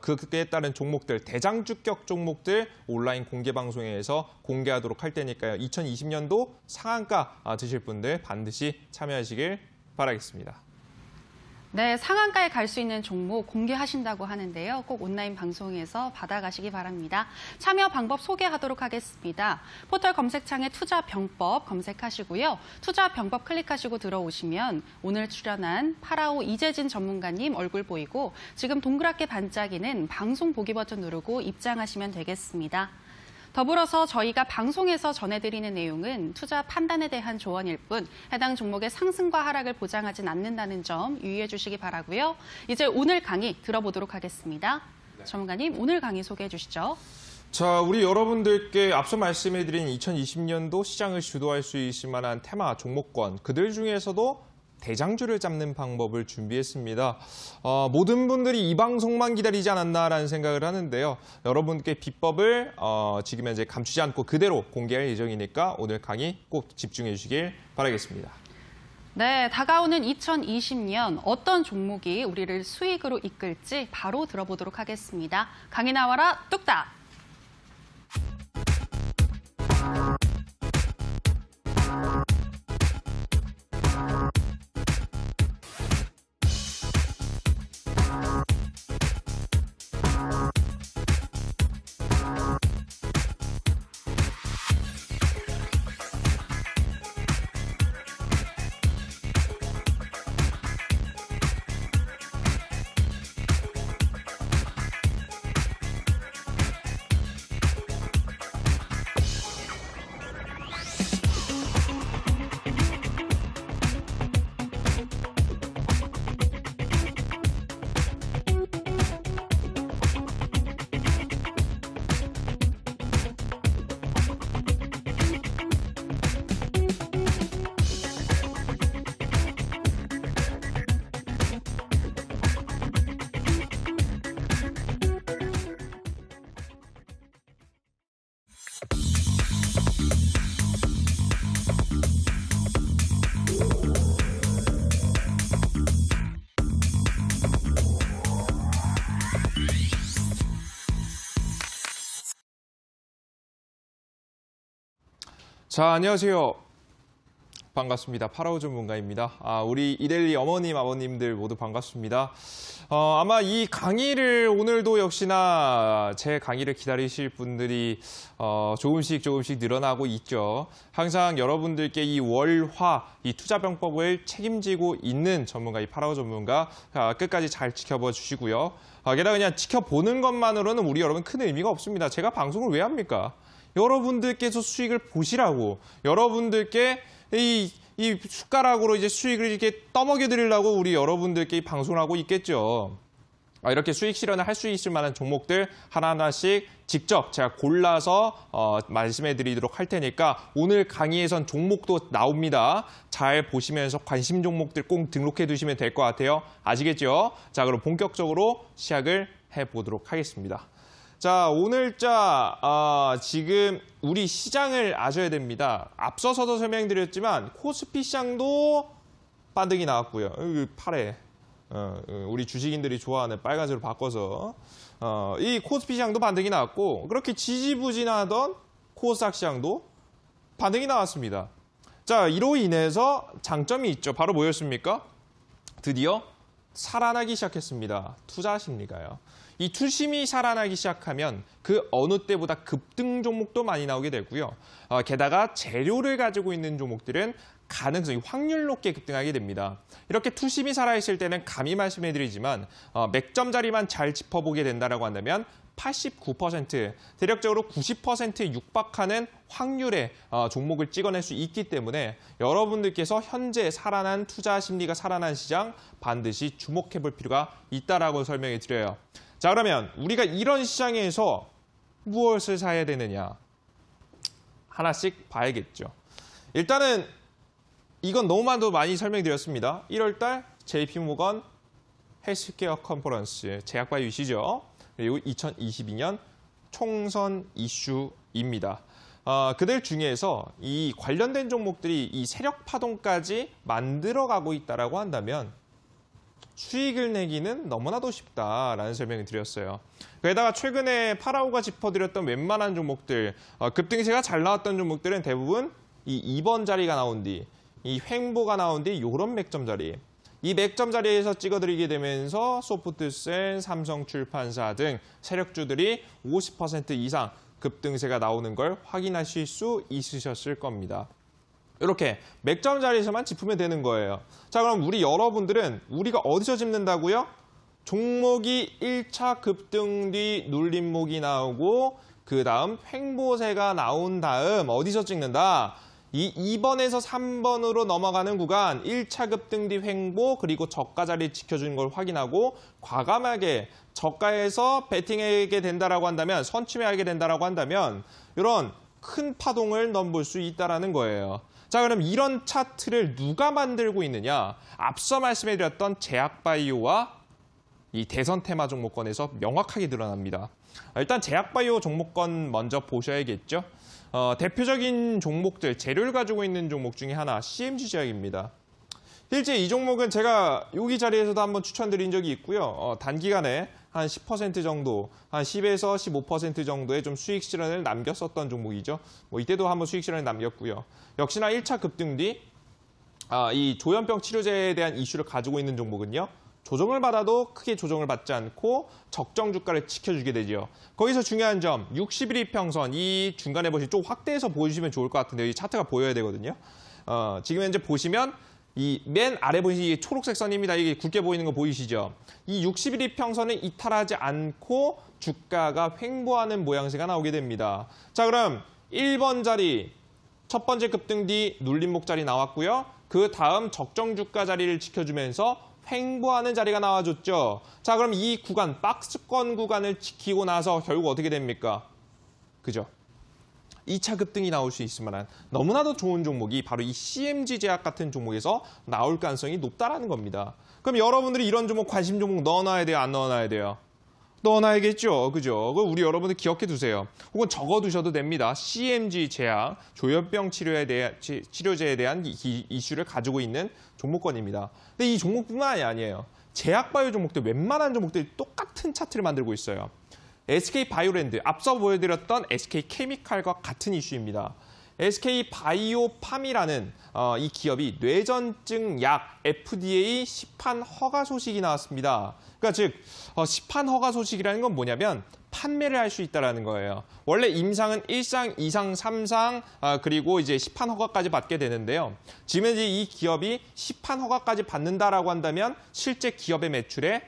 그에 따른 종목들, 대장주격 종목들 온라인 공개 방송에서 공개하도록 할 테니까요. 2020년도 상한가 드실 분들 반드시 참여하시길 바라겠습니다. 네, 상한가에 갈 수 있는 종목 공개하신다고 하는데요. 꼭 온라인 방송에서 받아가시기 바랍니다. 참여 방법 소개하도록 하겠습니다. 포털 검색창에 투자병법 검색하시고요. 투자병법 클릭하시고 들어오시면 오늘 출연한 파라오 이재진 전문가님 얼굴 보이고 지금 동그랗게 반짝이는 방송 보기 버튼 누르고 입장하시면 되겠습니다. 더불어서 저희가 방송에서 전해드리는 내용은 투자 판단에 대한 조언일 뿐 해당 종목의 상승과 하락을 보장하진 않는다는 점 유의해 주시기 바라고요. 이제 오늘 강의 들어보도록 하겠습니다. 전문가님, 오늘 강의 소개해 주시죠. 자, 우리 여러분들께 앞서 말씀해드린 2020년도 시장을 주도할 수 있을 만한 테마 종목권, 그들 중에서도 대장주를 잡는 방법을 준비했습니다. 모든 분들이 이 방송만 기다리지 않았나라는 생각을 하는데요. 여러분께 비법을 지금 현재 감추지 않고 그대로 공개할 예정이니까 오늘 강의 꼭 집중해 주시길 바라겠습니다. 네, 다가오는 2020년 어떤 종목이 우리를 수익으로 이끌지 바로 들어보도록 하겠습니다. 강의 나와라 뚝딱! 자, 안녕하세요. 반갑습니다. 파라오 전문가입니다. 우리 이데일리 어머님, 아버님들 모두 반갑습니다. 아마 이 강의를 오늘도 역시나 제 강의를 기다리실 분들이 조금씩 늘어나고 있죠. 항상 여러분들께 이 월화, 이 투자병법을 책임지고 있는 전문가, 이 파라오 전문가 끝까지 잘 지켜봐 주시고요. 게다가 그냥 지켜보는 것만으로는 우리 여러분 큰 의미가 없습니다. 제가 방송을 왜 합니까? 여러분들께서 수익을 보시라고, 여러분들께 이 숟가락으로 이제 수익을 이렇게 떠먹여 드리려고 우리 여러분들께 이 방송을 하고 있겠죠. 이렇게 수익 실현을 할 수 있을 만한 종목들 하나하나씩 직접 제가 골라서 말씀해 드리도록 할 테니까 오늘 강의에선 종목도 나옵니다. 잘 보시면서 관심 종목들 꼭 등록해 두시면 될 것 같아요. 아시겠죠? 자, 그럼 본격적으로 시작을 해보도록 하겠습니다. 자, 오늘자 지금 우리 시장을 아셔야 됩니다. 앞서서도 설명드렸지만 코스피 시장도 반등이 나왔고요. 파래. 우리 주식인들이 좋아하는 빨간색으로 바꿔서 이 코스피 시장도 반등이 나왔고 그렇게 지지부진하던 코스닥 시장도 반등이 나왔습니다. 자, 이로 인해서 장점이 있죠. 바로 뭐였습니까? 드디어 살아나기 시작했습니다. 투자 심리가요. 이 투심이 살아나기 시작하면 그 어느 때보다 급등 종목도 많이 나오게 되고요. 게다가 재료를 가지고 있는 종목들은 가능성이 확률 높게 급등하게 됩니다. 이렇게 투심이 살아있을 때는 감히 말씀해드리지만 맥점 자리만 잘 짚어보게 된다고 한다면 89%, 대략적으로 90%에 육박하는 확률의 종목을 찍어낼 수 있기 때문에 여러분들께서 현재 살아난 투자 심리가 살아난 시장 반드시 주목해볼 필요가 있다라고 설명해 드려요. 자, 그러면 우리가 이런 시장에서 무엇을 사야 되느냐? 하나씩 봐야겠죠. 일단은 이건 너무나도 많이 설명드렸습니다. 1월달 JP모건 헬스케어 컨퍼런스, 제약바이오 이슈죠. 그리고 2022년 총선 이슈입니다. 그들 중에서 이 관련된 종목들이 이 세력 파동까지 만들어가고 있다라고 한다면 수익을 내기는 너무나도 쉽다라는 설명을 드렸어요. 게다가 최근에 파라오가 짚어드렸던 웬만한 종목들, 급등세가 잘 나왔던 종목들은 대부분 이 2번 자리가 나온 뒤, 이 횡보가 나온 뒤 이런 맥점 자리, 이 맥점 자리에서 찍어드리게 되면서 소프트셀, 삼성출판사 등 세력주들이 50% 이상 급등세가 나오는 걸 확인하실 수 있으셨을 겁니다. 이렇게 맥점 자리에서만 짚으면 되는 거예요. 자, 그럼 우리 여러분들은 우리가 어디서 짚는다고요? 종목이 1차 급등 뒤 눌림목이 나오고 그 다음 횡보세가 나온 다음 어디서 찍는다? 이 2번에서 3번으로 넘어가는 구간 1차 급등 뒤 횡보 그리고 저가 자리 지켜주는 걸 확인하고 과감하게 저가에서 베팅하게 된다라고 한다면 선취하게 된다라고 한다면 이런 큰 파동을 넘볼 수 있다라는 거예요. 자, 그럼 이런 차트를 누가 만들고 있느냐? 앞서 말씀해드렸던 제약바이오와 이 대선 테마 종목권에서 명확하게 드러납니다. 일단 제약바이오 종목권 먼저 보셔야겠죠. 대표적인 종목들, 재료를 가지고 있는 종목 중에 하나 CMG 제약입니다. 실제 이 종목은 제가 여기 자리에서도 한번 추천드린 적이 있고요. 단기간에 한 10% 정도, 한 10에서 15% 정도의 좀 수익 실현을 남겼었던 종목이죠. 이때도 한번 수익 실현을 남겼고요. 역시나 1차 급등 뒤 이 조현병 치료제에 대한 이슈를 가지고 있는 종목은요. 조정을 받아도 크게 조정을 받지 않고 적정 주가를 지켜주게 되죠. 거기서 중요한 점, 60일 이평선, 이 중간에 보시면 좀 확대해서 보여주시면 좋을 것 같은데요. 이 차트가 보여야 되거든요. 지금 현재 보시면 이 맨 아래 보이시는 이 초록색 선입니다. 이게 굵게 보이는 거 보이시죠? 이 60일 이평선을 이탈하지 않고 주가가 횡보하는 모양새가 나오게 됩니다. 자, 그럼 1번 자리, 첫 번째 급등 뒤 눌림목 자리 나왔고요. 그 다음 적정 주가 자리를 지켜주면서 횡보하는 자리가 나와줬죠. 자, 그럼 이 구간, 박스권 구간을 지키고 나서 결국 어떻게 됩니까? 그죠? 2차 급등이 나올 수 있을 만한 너무나도 좋은 종목이 바로 이 CMG 제약 같은 종목에서 나올 가능성이 높다라는 겁니다. 그럼 여러분들이 이런 종목, 관심 종목 넣어놔야 돼요? 안 넣어놔야 돼요? 넣어놔야겠죠. 그죠? 우리 여러분들 기억해 두세요. 혹은 적어두셔도 됩니다. CMG 제약, 조현병 치료제에 대한 이슈를 가지고 있는 종목권입니다. 근데 이 종목뿐만이 아니에요. 제약바이오 종목들, 웬만한 종목들이 똑같은 차트를 만들고 있어요. SK바이오랜드, 앞서 보여드렸던 SK케미칼과 같은 이슈입니다. SK바이오팜이라는 이 기업이 뇌전증 약 FDA 시판 허가 소식이 나왔습니다. 그러니까 즉 시판 허가 소식이라는 건 뭐냐면 판매를 할 수 있다는 거예요. 원래 임상은 1상, 2상, 3상 그리고 이제 시판 허가까지 받게 되는데요. 지금 이제 이 기업이 시판 허가까지 받는다라고 한다면 실제 기업의 매출에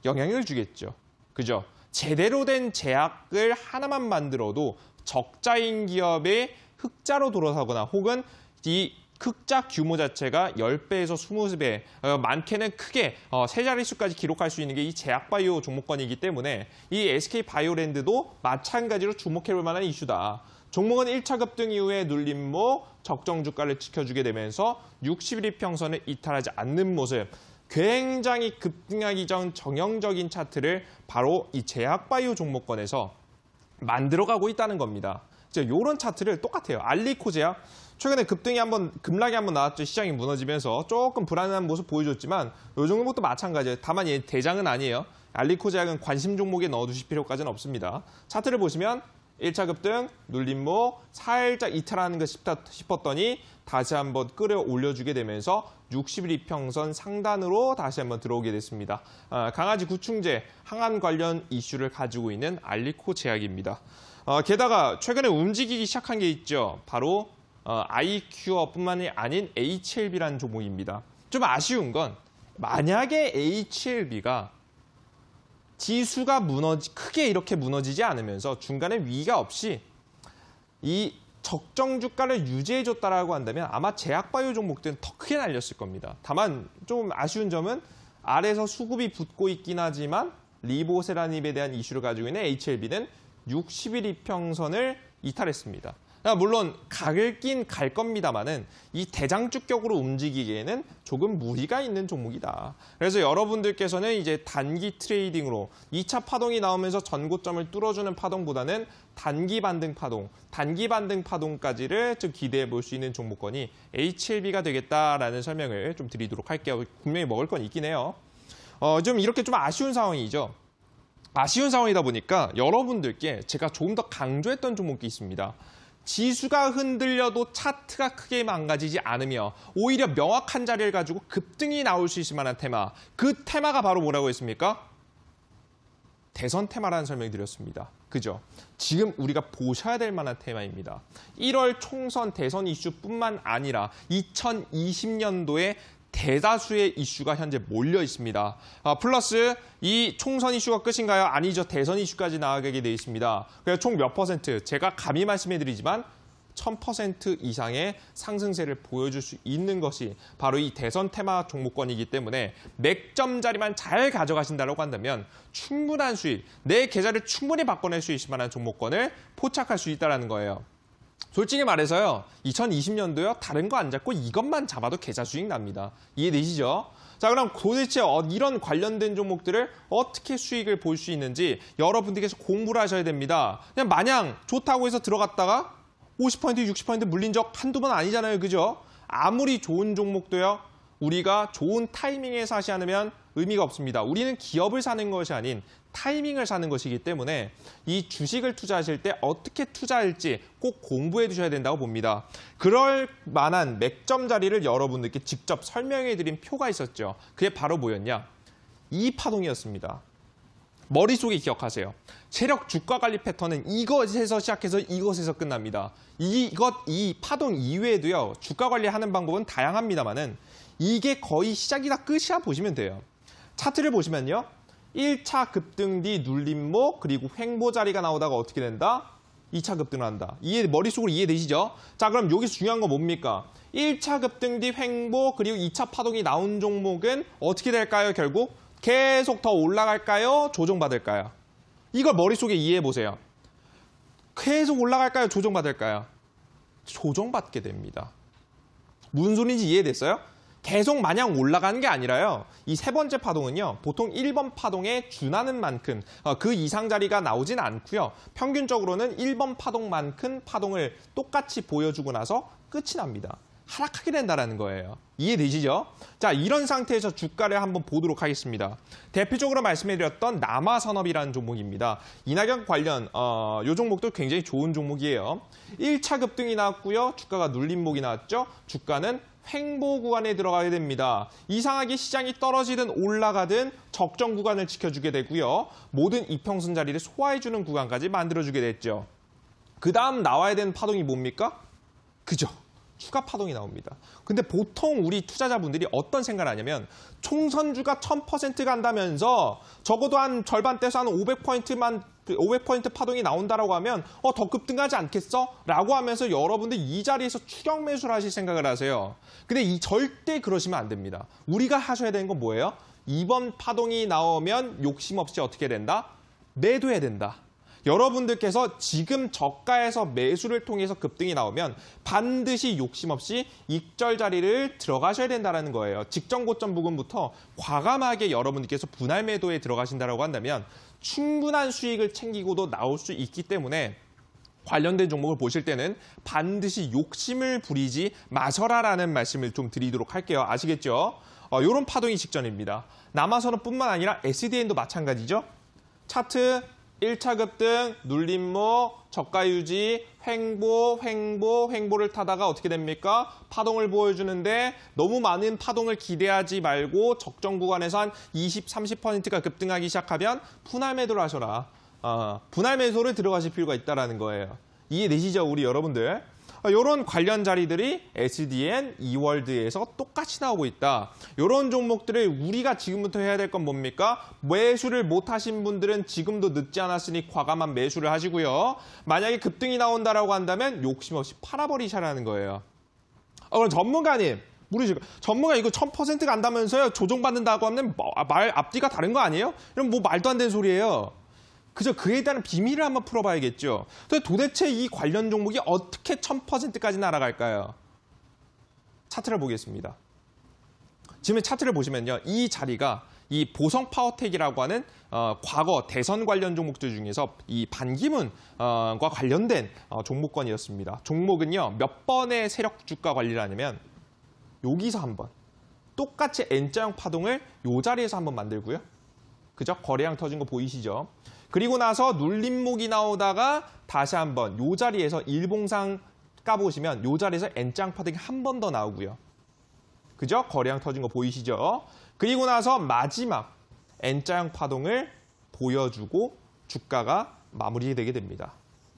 영향을 주겠죠. 그죠? 제대로 된 제약을 하나만 만들어도 적자인 기업의 흑자로 돌아서거나 혹은 이 흑자 규모 자체가 10배에서 20배, 많게는 크게 세 자릿수까지 기록할 수 있는 게 이 제약바이오 종목권이기 때문에 이 SK바이오랜드도 마찬가지로 주목해볼 만한 이슈다. 종목은 1차 급등 이후에 눌림목, 적정 주가를 지켜주게 되면서 60일 이평선을 이탈하지 않는 모습, 굉장히 급등하기 전 정형적인 차트를 바로 이 제약바이오 종목권에서 만들어가고 있다는 겁니다. 이런 차트를 똑같아요. 알리코제약 최근에 급락이 한번 나왔죠. 시장이 무너지면서 조금 불안한 모습 보여줬지만 이 종목도 마찬가지예요. 다만 얘 대장은 아니에요. 알리코제약은 관심 종목에 넣어두실 필요까지는 없습니다. 차트를 보시면 1차 급등, 눌림목, 살짝 이탈하는 것 싶었더니 다시 한번 끌어올려주게 되면서 60일 이평선 상단으로 다시 한번 들어오게 됐습니다. 강아지 구충제, 항암 관련 이슈를 가지고 있는 알리코제약입니다. 게다가 최근에 움직이기 시작한 게 있죠. 바로 아이큐어뿐만이 아닌 HLB라는 종목입니다. 좀 아쉬운 건 만약에 HLB가 지수가 크게 이렇게 무너지지 않으면서 중간에 위가 없이 이 적정 주가를 유지해줬다라고 한다면 아마 제약바이오 종목들은 더 크게 날렸을 겁니다. 다만 좀 아쉬운 점은 아래에서 수급이 붙고 있긴 하지만 리보세라닙에 대한 이슈를 가지고 있는 HLB는 60일 이평선을 이탈했습니다. 물론 가긴 갈 겁니다만은 이 대장주격으로 움직이기에는 조금 무리가 있는 종목이다. 그래서 여러분들께서는 이제 단기 트레이딩으로 2차 파동이 나오면서 전고점을 뚫어주는 파동보다는 단기 반등 파동까지를 좀 기대해 볼 수 있는 종목권이 HLB가 되겠다라는 설명을 좀 드리도록 할게요. 분명히 먹을 건 있긴 해요. 좀 이렇게 좀 아쉬운 상황이죠. 아쉬운 상황이다 보니까 여러분들께 제가 조금 더 강조했던 종목이 있습니다. 지수가 흔들려도 차트가 크게 망가지지 않으며 오히려 명확한 자리를 가지고 급등이 나올 수 있을 만한 테마. 그 테마가 바로 뭐라고 했습니까? 대선 테마라는 설명을 드렸습니다. 그죠? 지금 우리가 보셔야 될 만한 테마입니다. 1월 총선 대선 이슈뿐만 아니라 2020년도에 대다수의 이슈가 현재 몰려 있습니다. 플러스 이 총선 이슈가 끝인가요? 아니죠. 대선 이슈까지 나가게 돼 있습니다. 그래서 총 몇 퍼센트? 제가 감히 말씀해드리지만 1000% 이상의 상승세를 보여줄 수 있는 것이 바로 이 대선 테마 종목권이기 때문에 맥점 자리만 잘 가져가신다고 한다면 충분한 수익, 내 계좌를 충분히 바꿔낼 수 있을 만한 종목권을 포착할 수 있다는 거예요. 솔직히 말해서요. 2020년도요. 다른 거 안 잡고 이것만 잡아도 계좌 수익 납니다. 이해되시죠? 자, 그럼 도대체 이런 관련된 종목들을 어떻게 수익을 볼 수 있는지 여러분들께서 공부를 하셔야 됩니다. 그냥 마냥 좋다고 해서 들어갔다가 50%, 60% 물린 적 한두 번 아니잖아요. 그죠? 아무리 좋은 종목도요. 우리가 좋은 타이밍에 사지 않으면 의미가 없습니다. 우리는 기업을 사는 것이 아닌 타이밍을 사는 것이기 때문에 이 주식을 투자하실 때 어떻게 투자할지 꼭 공부해 두셔야 된다고 봅니다. 그럴 만한 맥점 자리를 여러분들께 직접 설명해 드린 표가 있었죠. 그게 바로 뭐였냐? 이 파동이었습니다. 머릿속에 기억하세요. 세력 주가 관리 패턴은 이것에서 시작해서 이것에서 끝납니다. 이 파동 이외에도요. 주가 관리하는 방법은 다양합니다만은 이게 거의 시작이다 끝이야 보시면 돼요. 차트를 보시면요. 1차 급등 뒤 눌림목 그리고 횡보 자리가 나오다가 어떻게 된다? 2차 급등을 한다. 머릿속으로 이해되시죠? 자, 그럼 여기서 중요한 거 뭡니까? 1차 급등 뒤 횡보 그리고 2차 파동이 나온 종목은 어떻게 될까요? 결국 계속 더 올라갈까요? 조정받을까요? 이걸 머릿속에 이해해 보세요. 계속 올라갈까요? 조정받을까요? 조정받게 됩니다. 무슨 소리인지 이해됐어요? 계속 마냥 올라가는 게 아니라요. 이 세 번째 파동은요. 보통 1번 파동에 준하는 만큼 그 이상 자리가 나오진 않고요. 평균적으로는 1번 파동만큼 파동을 똑같이 보여주고 나서 끝이 납니다. 하락하게 된다는 거예요. 이해되시죠? 자, 이런 상태에서 주가를 한번 보도록 하겠습니다. 대표적으로 말씀해드렸던 남아산업이라는 종목입니다. 이낙연 관련 이 종목도 굉장히 좋은 종목이에요. 1차 급등이 나왔고요. 주가가 눌림목이 나왔죠. 주가는 횡보 구간에 들어가게 됩니다. 이상하게 시장이 떨어지든 올라가든 적정 구간을 지켜주게 되고요. 모든 이평선 자리를 소화해주는 구간까지 만들어주게 됐죠. 그 다음 나와야 되는 파동이 뭡니까? 그죠? 추가 파동이 나옵니다. 근데 보통 우리 투자자분들이 어떤 생각을 하냐면 총선주가 1000% 간다면서 적어도 한 절반 떼서 한 500포인트 파동이 나온다라고 하면 더 급등하지 않겠어? 라고 하면서 여러분들 이 자리에서 추격 매수를 하실 생각을 하세요. 근데 절대 그러시면 안 됩니다. 우리가 하셔야 되는 건 뭐예요? 이번 파동이 나오면 욕심 없이 어떻게 된다? 매도해야 된다. 여러분들께서 지금 저가에서 매수를 통해서 급등이 나오면 반드시 욕심 없이 익절 자리를 들어가셔야 된다는 거예요. 직전 고점 부근부터 과감하게 여러분들께서 분할 매도에 들어가신다고 한다면 충분한 수익을 챙기고도 나올 수 있기 때문에 관련된 종목을 보실 때는 반드시 욕심을 부리지 마셔라라는 말씀을 좀 드리도록 할게요. 아시겠죠? 이런 파동이 직전입니다. 남아선업뿐만 아니라 SDN도 마찬가지죠. 차트 1차 급등, 눌림목, 저가 유지, 횡보를 타다가 어떻게 됩니까? 파동을 보여주는데 너무 많은 파동을 기대하지 말고 적정 구간에서 한 20, 30%가 급등하기 시작하면 분할 매도를 하셔라. 분할 매도를 들어가실 필요가 있다는 거예요. 이해되시죠, 우리 여러분들? 이런 관련 자리들이 SDN, 이월드에서 똑같이 나오고 있다. 이런 종목들을 우리가 지금부터 해야 될 건 뭡니까? 매수를 못하신 분들은 지금도 늦지 않았으니 과감한 매수를 하시고요. 만약에 급등이 나온다라고 한다면 욕심 없이 팔아버리셔라는 거예요. 그럼 전문가님, 전문가 이거 1000% 간다면서요? 조정받는다고 하면 말 앞뒤가 다른 거 아니에요? 이런 뭐 말도 안 되는 소리예요. 그저 그에 대한 비밀을 한번 풀어봐야겠죠. 도대체 이 관련 종목이 어떻게 1000%까지 날아갈까요? 차트를 보겠습니다. 지금 차트를 보시면요. 이 자리가 이 보성 파워텍이라고 하는 과거 대선 관련 종목들 중에서 이 반기문과 관련된 종목권이었습니다. 종목은요. 몇 번의 세력 주가 관리를 하냐면 여기서 한 번, 똑같이 N자형 파동을 이 자리에서 한번 만들고요. 그죠? 거래량 터진 거 보이시죠? 그리고 나서 눌림목이 나오다가 다시 한번 이 자리에서 일봉상 까보시면 이 자리에서 N자형 파동이 한 번 더 나오고요. 그죠? 거래량 터진 거 보이시죠? 그리고 나서 마지막 N자형 파동을 보여주고 주가가 마무리되게 됩니다.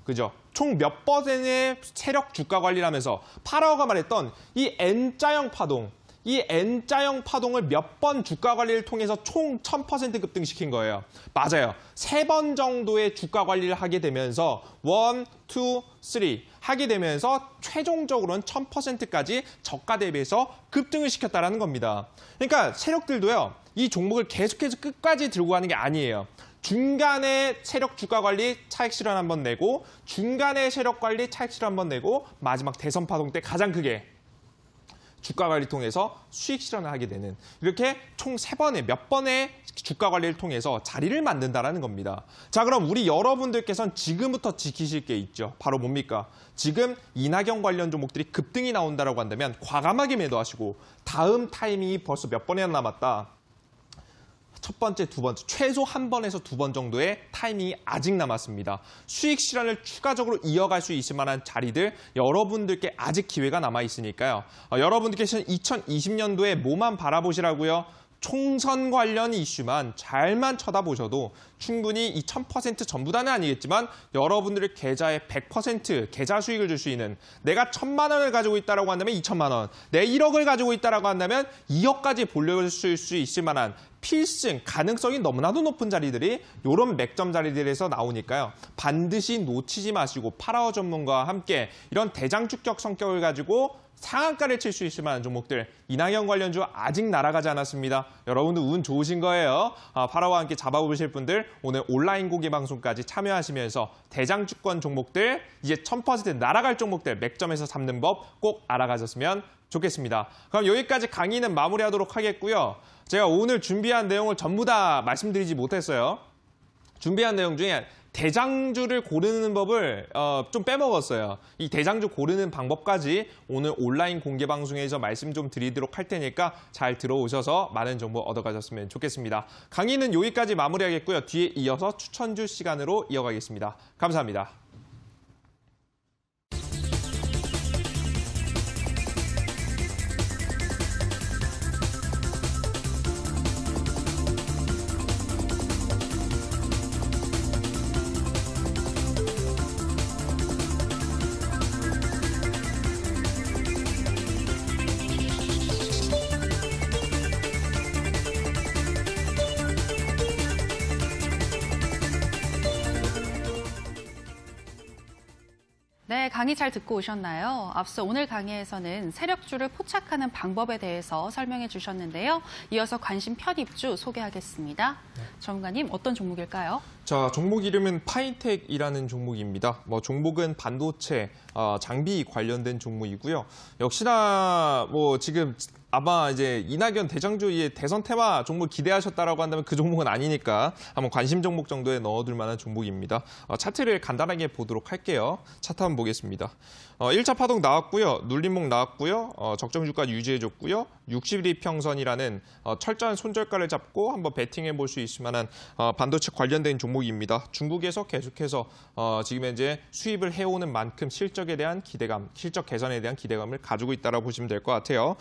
그죠? 총 몇 번의 세력 주가 관리를 하면서 파라오가 말했던 이 N자형 파동, 이 N자형 파동을 몇 번 주가 관리를 통해서 총 1000% 급등시킨 거예요. 맞아요. 3번 정도의 주가 관리를 하게 되면서 1, 2, 3 하게 되면서 최종적으로는 1000%까지 저가 대비해서 급등을 시켰다는 겁니다. 그러니까 세력들도요. 이 종목을 계속해서 끝까지 들고 가는 게 아니에요. 중간에 세력 주가 관리 차익 실현 한번 내고 중간에 세력 관리 차익 실현 한번 내고 마지막 대선 파동 때 가장 크게 주가 관리 통해서 수익 실현을 하게 되는 이렇게 총 3번의 몇 번의 주가 관리를 통해서 자리를 만든다는 겁니다. 자, 그럼 우리 여러분들께서는 지금부터 지키실 게 있죠. 바로 뭡니까? 지금 이낙연 관련 종목들이 급등이 나온다고 한다면 과감하게 매도하시고 다음 타이밍이 벌써 몇 번이나 남았다. 첫 번째, 두 번째, 최소 한 번에서 2번 정도의 타이밍이 아직 남았습니다. 수익 실현을 추가적으로 이어갈 수 있을 만한 자리들 여러분들께 아직 기회가 남아 있으니까요. 여러분들께서는 2020년도에 뭐만 바라보시라고요? 총선 관련 이슈만 잘만 쳐다보셔도 충분히 이 1000% 전부 다는 아니겠지만 여러분들의 계좌에 100% 계좌 수익을 줄 수 있는 내가 1000만 원을 가지고 있다고 한다면 2천만 원, 내 1억을 가지고 있다고 한다면 2억까지 돌려줄 수 있을 만한 필승, 가능성이 너무나도 높은 자리들이 이런 맥점 자리들에서 나오니까요. 반드시 놓치지 마시고 파라오 전문가와 함께 이런 대장주격 성격을 가지고 상한가를 칠 수 있을 만한 종목들 이낙연 관련주 아직 날아가지 않았습니다. 여러분도 운 좋으신 거예요. 파라오와 함께 잡아보실 분들 오늘 온라인 공개 방송까지 참여하시면서 대장주권 종목들 이제 1000% 날아갈 종목들 맥점에서 잡는 법 꼭 알아가셨으면 좋겠습니다. 그럼 여기까지 강의는 마무리하도록 하겠고요. 제가 오늘 준비한 내용을 전부 다 말씀드리지 못했어요. 준비한 내용 중에 대장주를 고르는 법을 좀 빼먹었어요. 이 대장주 고르는 방법까지 오늘 온라인 공개 방송에서 말씀 좀 드리도록 할 테니까 잘 들어오셔서 많은 정보 얻어가셨으면 좋겠습니다. 강의는 여기까지 마무리하겠고요. 뒤에 이어서 추천주 시간으로 이어가겠습니다. 감사합니다. 네, 강의 잘 듣고 오셨나요? 앞서 오늘 강의에서는 세력주를 포착하는 방법에 대해서 설명해 주셨는데요. 이어서 관심 편입주 소개하겠습니다. 전문가님, 어떤 종목일까요? 자, 종목 이름은 파인텍이라는 종목입니다. 종목은 반도체, 장비 관련된 종목이고요. 역시나 지금 아마 이제 이낙연 대장주의 대선 테마 종목 기대하셨다라고 한다면 그 종목은 아니니까 한번 관심 종목 정도에 넣어둘 만한 종목입니다. 차트를 간단하게 보도록 할게요. 차트 한번 보겠습니다. 1차 파동 나왔고요. 눌림목 나왔고요. 적정 주가 유지해줬고요. 60일 평선이라는 철저한 손절가를 잡고 한번 베팅해 볼 수 있을 만한 반도체 관련된 종목입니다. 중국에서 계속해서 지금 현재 수입을 해오는 만큼 실적에 대한 기대감, 실적 개선에 대한 기대감을 가지고 있다고 보시면 될 것 같아요.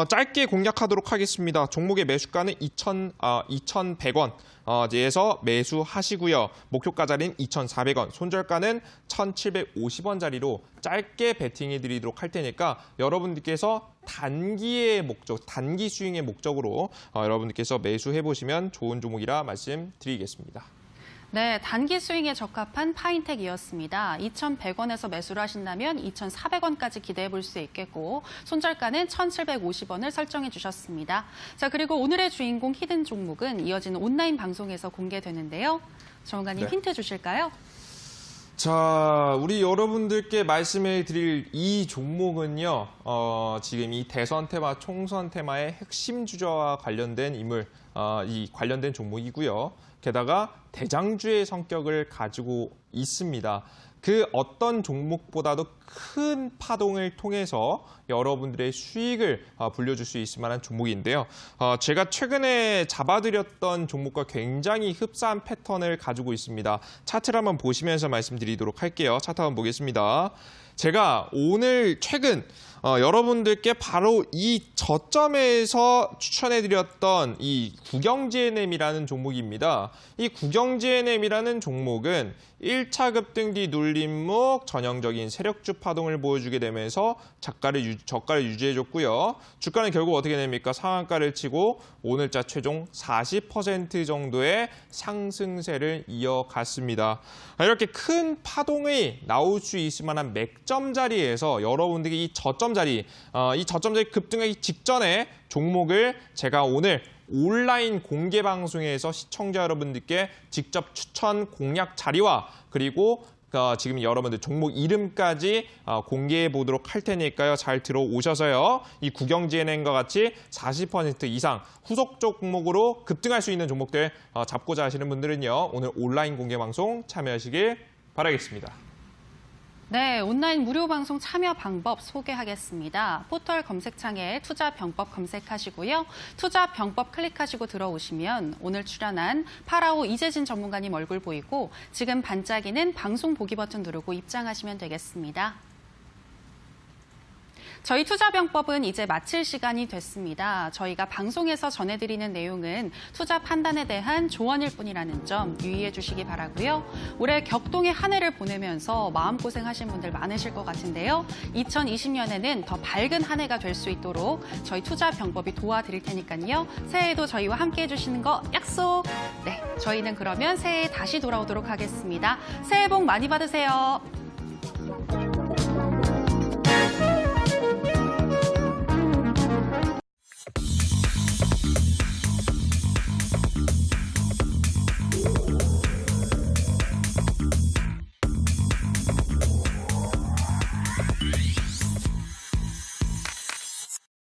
짧게 공략하도록 하겠습니다. 종목의 매수가는 2,100원. 에서 매수하시고요. 목표가 자리는 2,400원, 손절가는 1,750원 자리로 짧게 베팅해 드리도록 할 테니까 여러분들께서 단기의 목적, 단기 스윙의 목적으로 여러분들께서 매수해 보시면 좋은 종목이라 말씀드리겠습니다. 네, 단기 스윙에 적합한 파인텍이었습니다. 2,100원에서 매수를 하신다면 2,400원까지 기대해 볼 수 있겠고 손절가는 1,750원을 설정해 주셨습니다. 자, 그리고 오늘의 주인공 히든 종목은 이어지는 온라인 방송에서 공개되는데요. 전문가님, 네. 힌트 주실까요? 자, 우리 여러분들께 말씀해 드릴 이 종목은요. 지금 이 대선 테마, 총선 테마의 핵심 주자와 관련된 인물, 이 관련된 종목이고요. 게다가 대장주의 성격을 가지고 있습니다. 그 어떤 종목보다도 큰 파동을 통해서 여러분들의 수익을 불려줄 수 있을 만한 종목인데요. 제가 최근에 잡아드렸던 종목과 굉장히 흡사한 패턴을 가지고 있습니다. 차트를 한번 보시면서 말씀드리도록 할게요. 차트 한번 보겠습니다. 제가 오늘 최근 여러분들께 바로 이 저점에서 추천해드렸던 이 국영GNM이라는 종목입니다. 이 국영GNM이라는 종목은 1차 급등 뒤 눌림목 전형적인 세력주 파동을 보여주게 되면서 저가를 유지해줬고요. 주가는 결국 어떻게 됩니까? 상한가를 치고 오늘자 최종 40% 정도의 상승세를 이어갔습니다. 이렇게 큰 파동이 나올 수 있을 만한 맥점 자리에서 여러분들이 이 저점 자리 급등하기 직전에 종목을 제가 오늘 온라인 공개 방송에서 시청자 여러분들께 직접 추천 공략 자리와 그리고 지금 여러분들 종목 이름까지 공개해 보도록 할 테니까요. 잘 들어오셔서요. 이 국영GNM과 같이 40% 이상 후속 종목으로 급등할 수 있는 종목들 잡고자 하시는 분들은요. 오늘 온라인 공개 방송 참여하시길 바라겠습니다. 네, 온라인 무료 방송 참여 방법 소개하겠습니다. 포털 검색창에 투자병법 검색하시고요. 투자병법 클릭하시고 들어오시면 오늘 출연한 파라오 이재진 전문가님 얼굴 보이고 지금 반짝이는 방송 보기 버튼 누르고 입장하시면 되겠습니다. 저희 투자병법은 이제 마칠 시간이 됐습니다. 저희가 방송에서 전해드리는 내용은 투자 판단에 대한 조언일 뿐이라는 점 유의해 주시기 바라고요. 올해 격동의 한 해를 보내면서 마음고생하신 분들 많으실 것 같은데요. 2020년에는 더 밝은 한 해가 될 수 있도록 저희 투자병법이 도와드릴 테니까요. 새해에도 저희와 함께해 주시는 거 약속! 네, 저희는 그러면 새해에 다시 돌아오도록 하겠습니다. 새해 복 많이 받으세요.